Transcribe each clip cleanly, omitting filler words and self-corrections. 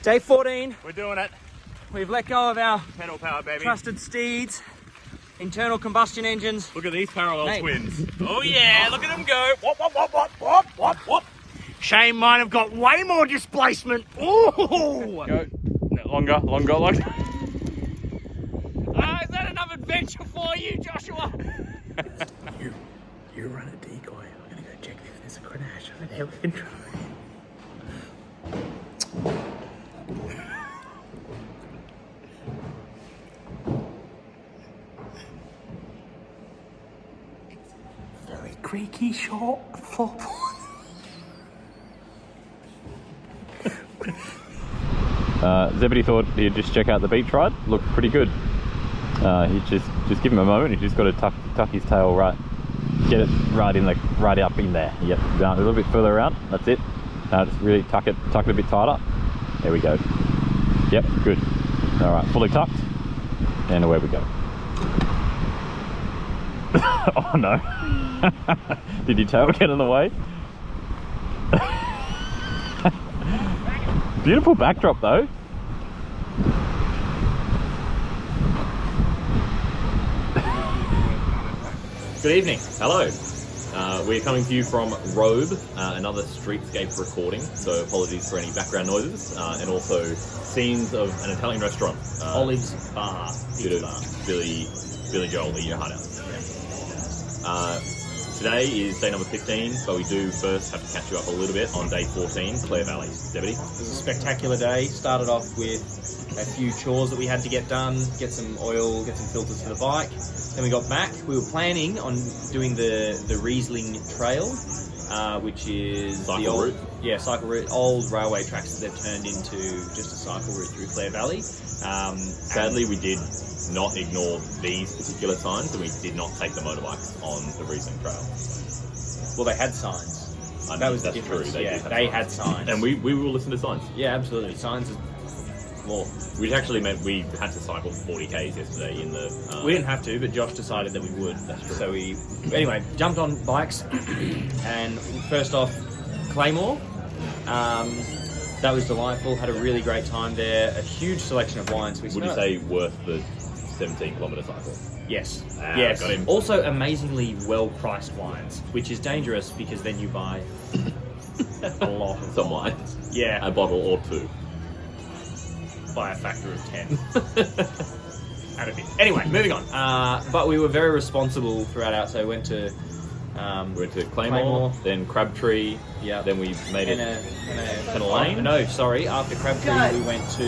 Day 14. We're doing it. We've let go of our Pedal power, baby. trusted steeds, internal combustion engines. Look at these parallel Mate. twins. Oh yeah, look at them go. Whoop, whoop, whoop, whoop, whoop, whoop, whoop. Shame mine have got way more displacement. Ooh. Go. Longer. Is that enough adventure for you, Joshua? You run a decoy. I'm gonna go check if there's a crash on an elephant drive. Very creaky short floorboard. Zebedee thought he'd just check out the beach ride. Looked pretty good. He just give him a moment. He just got to tuck his tail right, get it right up in there. Yep, down a little bit further around. That's it. Just really tuck it a bit tighter. There we go. Yep, good. All right, fully tucked, and away we go. Oh no! Did your tail get in the way? Beautiful backdrop though. Good evening. Hello. We're coming to you from Robe, another streetscape recording, so apologies for any background noises, and also scenes of an Italian restaurant. Olive's Bar. Bit of Billy Joel, Eat Your Heart Out. Today is day number 15, but we do first have to catch you up a little bit on day 14, Clare Valley. Zebedee? It was a spectacular day. Started off with a few chores that we had to get done, get some oil, get some filters for the bike. Then we got back. We were planning on doing the Riesling Trail, which is Cycle route? Yeah, cycle route. Old railway tracks that they've turned into just a cycle route through Clare Valley. Sadly, we did not ignore these particular signs, and we did not take the motorbikes on the Riesling Trail. Well, they had signs. I mean, That was the that's difference. true. Yeah, did have they signs. had signs. And we will listen to signs. Yeah, absolutely. Signs is law. Which actually meant we had to cycle 40 k's yesterday in the... We didn't have to, but Josh decided that we would. That's true. So we, anyway, jumped on bikes, and first off, Claymore. That was delightful. Had a really great time there. A huge selection of wines. Would you say worth the 17-kilometre cycle? Yes. Ah, Yes. got him. Also, amazingly well-priced wines, which is dangerous because then you buy a lot of Some wine. Yeah, A bottle or two. by a factor of 10. And a bit. Anyway, moving on. But we were very responsible throughout our, so we went to... We went to Claymore, then Crabtree, Yeah. then we made it... Lane? No, sorry. After Crabtree, we went to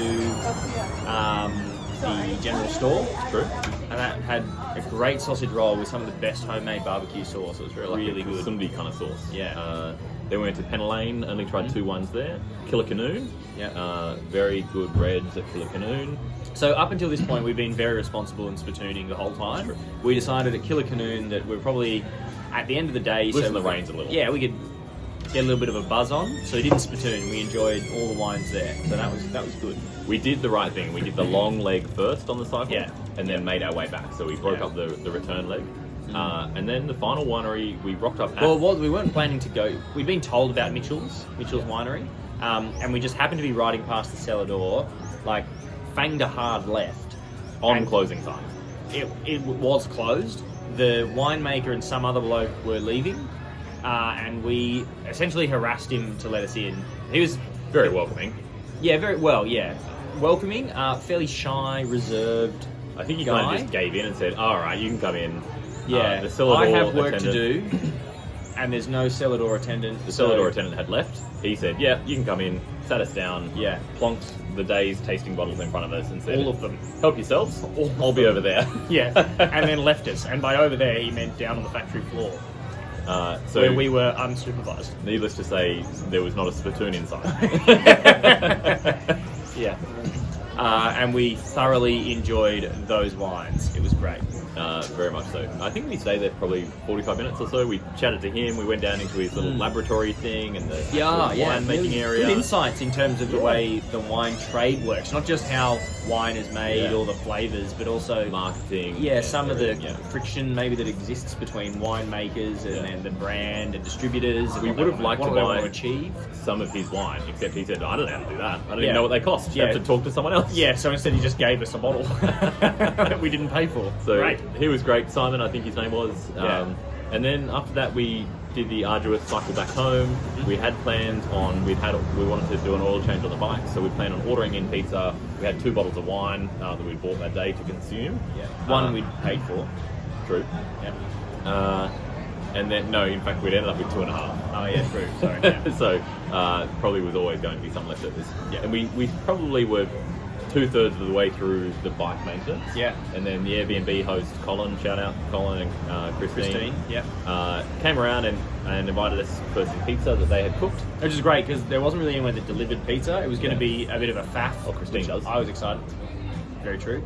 the general store. True. And that had a great sausage roll with some of the best homemade barbecue sauce. It was really good. Sunday kind of sauce. Yeah. Then we went to Lane, only tried two wines there. Killicanoon. Yeah. Very good reds at Killicanoon. So up until this point, we've been very responsible in spitooning the whole time. True. We decided at Killicanoon that we're probably, at the end of the day... Loosen the reins a little. Yeah, we could get a little bit of a buzz on. So we didn't spittoon. We enjoyed all the wines there. So that was good. We did the right thing. We did the long leg first on the cycle, Yeah. and then made our way back. So we broke up the return leg. And then the final winery, we rocked up at... Well, we weren't planning to go. We'd been told about Mitchell's Winery, and we just happened to be riding past the cellar door, like, fanged a hard left. on closing time. It was closed. The winemaker and some other bloke were leaving, and we essentially harassed him to let us in. He was Very welcoming. Yeah, very well, yeah. Welcoming, fairly shy, reserved. I think he guy. kind of just gave in and said, all right, you can come in. Yeah, the cellar I door have work attendant, to do, and there's no cellar door attendant. The cellar door attendant had left. He said, yeah, you can come in. Sat us down. Yeah. Plonked the day's tasting bottles in front of us and said, All of them. Help yourselves. I'll be over there. Yeah, and then left us. And by over there, he meant down on the factory floor, So where we were unsupervised. needless to say, there was not a spittoon inside. Yeah. And we thoroughly enjoyed those wines. It was great. very much so. I think we stayed there probably 45 minutes or so. We chatted to him. We went down into his little laboratory thing and the wine making area. Good insights in terms of the way the wine trade works. Not just how wine is made or the flavours, but also marketing. Yeah, some of the friction maybe that exists between winemakers and the brand and distributors. We would have liked to buy achieve some of his wine, except he said, I don't know how to do that. I don't even know what they cost. You have to talk to someone else. Yeah, so instead he just gave us a bottle that we didn't pay for. So great. He was great. Simon, I think his name was. And then after that, we did the arduous cycle back home. We had plans on, we wanted to do an oil change on the bike, so we planned on ordering in pizza. We had 2 bottles of wine that we bought that day to consume. Yeah. One we'd paid for. True. Yeah. And then, no, in fact, we'd ended up with 2.5. Oh, yeah, true. Sorry. Yeah. So, probably was always going to be some leftovers. Yeah. And we probably were 2/3 of the way through the bike maintenance. Yeah. And then the Airbnb host, Colin, shout out Colin and Christine. Yeah. Came around and invited us for some pizza that they had cooked. Which is great because there wasn't really anyone that delivered pizza. It was going to be a bit of a faff. Oh, Christine does. I was excited. Very true.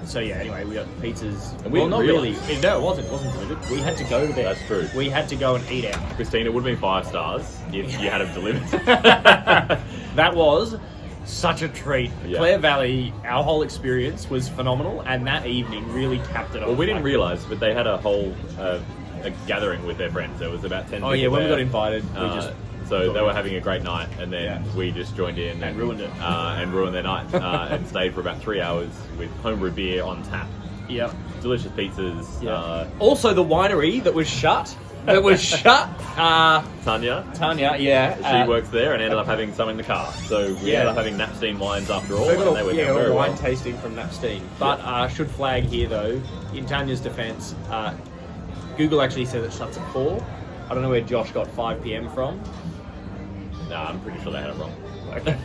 So yeah, anyway, we got pizzas. And we not didn't really. No, it wasn't delivered. We had to go there. That's true. We had to go and eat out. Christine, it would have been 5 stars if you had them delivered. That was such a treat. Yeah. Clare Valley, our whole experience was phenomenal, and that evening really capped it off. Well, we didn't realise, but they had a whole a gathering with their friends. There was about 10 people. Oh yeah, when there. we got invited, we just so they were having a great night, and then we just joined in and ruined it, and ruined their night, and stayed for about 3 hours with homebrew beer on tap. Yep. Delicious pizzas. Yeah. Also, the winery that was shut. It was shut. Tanya, yeah. she works there and ended up having some in the car. So we ended up having Napstein wines after all. So and they were doing very wine well. tasting from Napstein. But should flag here though, in Tanya's defence, Google actually says it shuts at 4. I don't know where Josh got 5 p.m. from. Nah, I'm pretty sure they had it wrong. Okay.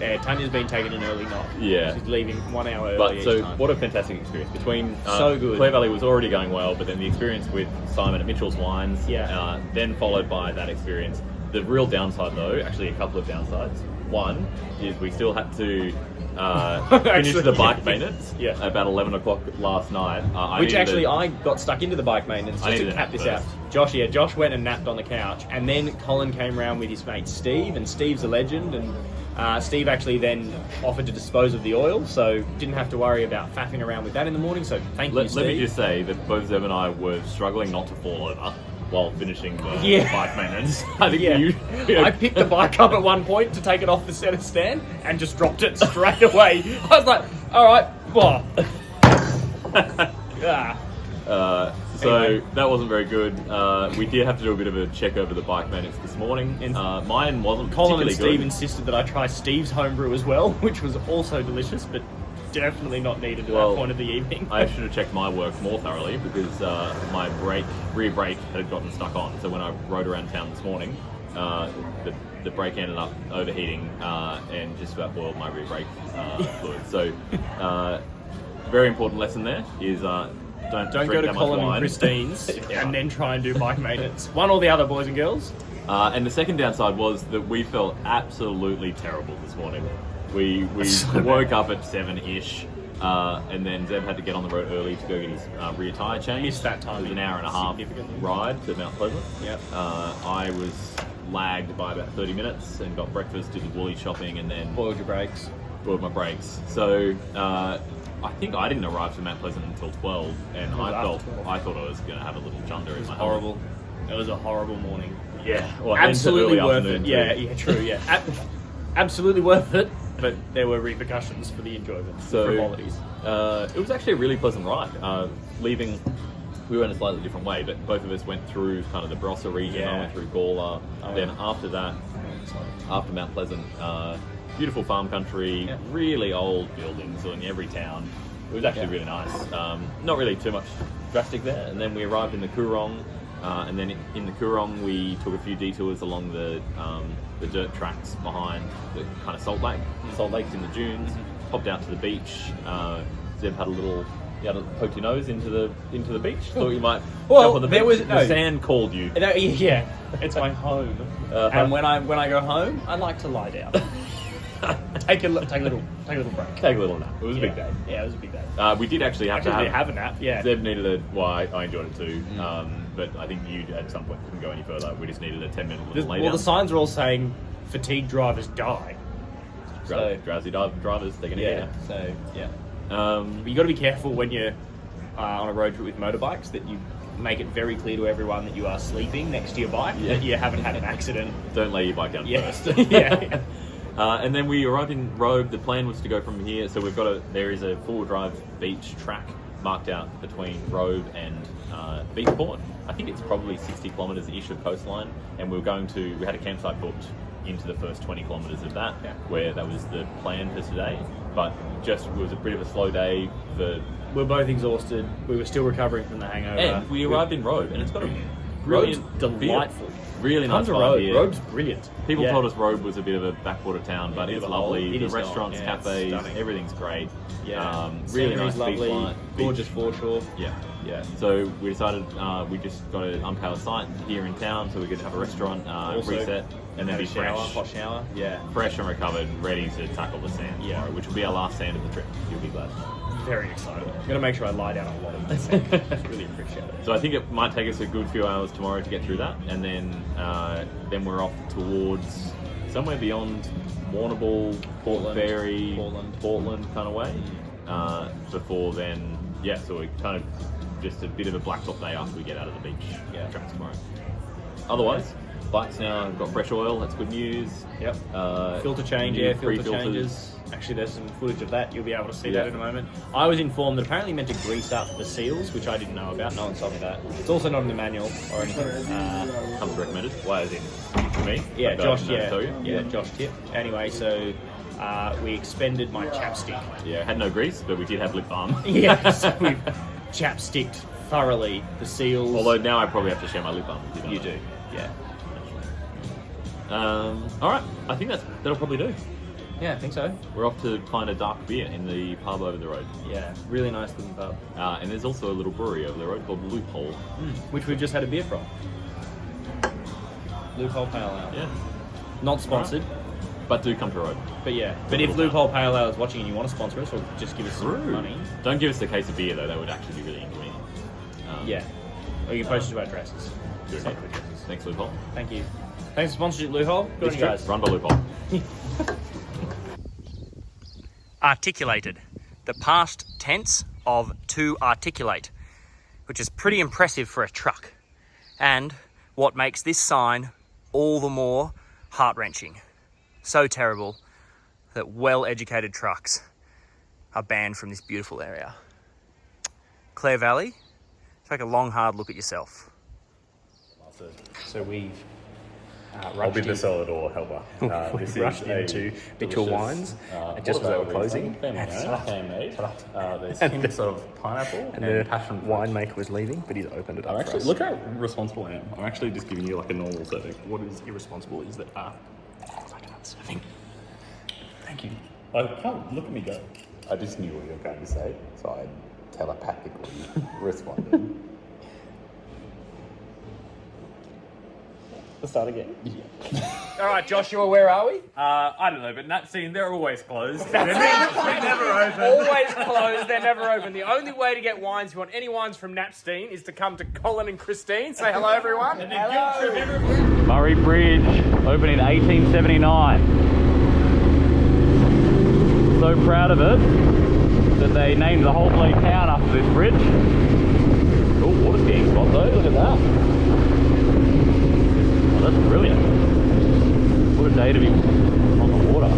Yeah, Tanya's been taking an early knock. Yeah. She's leaving 1 hour early But each so, time. what a fantastic experience. Between So good. Clare Valley was already going well, but then the experience with Simon at Mitchell's Wines, then followed by that experience. The real downside, though, actually a couple of downsides. One is we still had to finish the bike maintenance about 11 o'clock last night. I got stuck into the bike maintenance just to cap this out. Josh went and napped on the couch, and then Colin came around with his mate Steve, and Steve's a legend, and Steve actually then offered to dispose of the oil, so didn't have to worry about faffing around with that in the morning, so thank you, Steve. Let me just say that both Zeb and I were struggling not to fall over while finishing the bike maintenance. I think I picked the bike up at one point to take it off the centre stand and just dropped it straight away. I was like, alright, so anyway. that wasn't very good. We did have to do a bit of a check over the bike maintenance this morning. Mine wasn't Colin and particularly Steve good. insisted that I try Steve's homebrew as well, which was also delicious, but definitely not needed at that point of the evening. I should have checked my work more thoroughly because my rear brake had gotten stuck on. So when I rode around town this morning, the brake ended up overheating and just about boiled my rear brake fluid. So very important lesson there is don't go drink to that much Colin wine. and Christine's and then try and do bike maintenance. One or the other, boys and girls. And the second downside was that we felt absolutely terrible this morning. We woke up at 7-ish, and then Zeb had to get on the road early to go get his rear tyre changed. Missed that time. It was an hour and a half ride to Mount Pleasant. Yep. I was lagged by about 30 minutes and got breakfast, did the Woolly shopping, and then Boiled your brakes. boiled my brakes. So I think I didn't arrive to Mount Pleasant until 12, and I thought I was going to have a little chunder in my Horrible. It was a horrible morning. Yeah, well, Absolutely early worth afternoon it. too. Yeah, true. Yeah, absolutely worth it. But there were repercussions for the enjoyment, So, frivolities. It was actually a really pleasant ride. Leaving, we went a slightly different way, but both of us went through kind of the Barossa region. I went through Gawler. Then after that, after Mount Pleasant, beautiful farm country, really old buildings in every town. It was actually really nice. Not really too much drastic there. And then we arrived in the Coorong. And then in the Coorong, we took a few detours along the dirt tracks behind the kind of Salt Lake. Salt Lake's in the dunes. Popped out to the beach. Zeb had you had to poke your nose into the beach. Thought you might jump on the beach. The sand called you. Yeah, it's my home. And when I go home, I like to lie down. take a little break. Take a little nap. It was a big day. Yeah, it was a big day. We did actually have to have a nap. Yeah. Zeb needed a. Well, I enjoyed it too. But I think you at some point couldn't go any further. We just needed a 10-minute little lay Well, down. the signs are all saying fatigued drivers die. Drowsy drivers, they're going to get you. So yeah. Um, You got to be careful when you're on a road trip with motorbikes that you make it very clear to everyone that you are sleeping next to your bike, that you haven't had an accident. Don't lay your bike down first. yeah. And then we arrived in Robe. The plan was to go from here. So there is a four-wheel drive beach track marked out between Robe and Beachport. I think it's probably 60 kilometres-ish of coastline. And we had a campsite booked into the first 20 kilometres of that, where that was the plan for today. But it was a bit of a slow day for... We're both exhausted. We were still recovering from the hangover. And we arrived in Robe, and it's got a brilliant, delightful. Really nice Tons of vibe here. Robe's brilliant. People told us Robe was a bit of a backwater town, but it's lovely. The restaurants, it's cafes, stunning. everything's great. Yeah, Really nice lovely, beach. gorgeous foreshore. Yeah. Yeah. So we decided we just got an unpowered site here in town, so we could have a restaurant, reset, and then be hot shower. Yeah. fresh and recovered, ready to tackle the sand tomorrow, which will be our last sand of the trip. You'll be glad. Very excited. I'm gonna make sure I lie down a lot of this. Really appreciate it. So I think it might take us a good few hours tomorrow to get through that, and then we're off towards somewhere beyond Warrnambool, Port Fairy, Portland kind of way. Before then, so we're kind of just a bit of a blacktop day after we get out of the beach tracks tomorrow. Otherwise, bikes now have got fresh oil. That's good news. Yep. Filter change, new filter pre-filters. changes. Actually, there's some footage of that. You'll be able to see that in a moment. I was informed that apparently meant to grease up the seals, which I didn't know about. No one told me that. It's also not in the manual or anything. Comes recommended. Why, as in for me? Yeah, Like, Josh. no, tell you? Yeah, Josh tip. Anyway, so we expended my chapstick. Yeah, had no grease, but we did have lip balm. Yeah, so we've chapsticked thoroughly the seals. Although now I probably have to share my lip balm with you. You do, yeah. All right, I think that'll probably do. Yeah, I think so. We're off to find a dark beer in the pub over the road. Yeah, really nice looking pub. And there's also a little brewery over the road called Loophole. Which we've just had a beer from. Loophole Pale Ale. Yeah. Not sponsored, But do come to Robe. but yeah. But if Loophole Pale Ale is watching and you want to sponsor us or just give us some money. Don't give us the case of beer though, that would actually be really inconvenient. Yeah. Or you can post it to our addresses. Good. Safe addresses. Thanks, Loophole. Thank you. Thanks for sponsorship, Loophole. Good on you guys. Run by Loophole. Articulated. The past tense of to articulate, which is pretty impressive for a truck. And what makes this sign all the more heart-wrenching. So terrible that well-educated trucks are banned from this beautiful area. Clare Valley, take a long, hard look at yourself. So we've I'll be the cellar door helper. We've rushed into Victor Wines just as they were closing. There's hints of pineapple And the winemaker was leaving, but he's opened it up for us. Look how responsible I am. I'm actually just giving you like a normal serving. What is irresponsible is that like another serving. Thank you. I can't look at me go. I just knew what you were going to say, so I telepathically responded. Let's start again. All right, Joshua, where are we? I don't know, but Nat scene, they're always closed. They're never open. Always closed. They're never open. The only way to get wines, if you want any wines from Napstein, is to come to Colin and Christine. Say hello, everyone. Hello. Murray Bridge, opened in 1879. So proud of it that they named the whole bloody town after this bridge. Oh, water skiing spot though, look at that. Oh, that's brilliant. What a day to be on the water.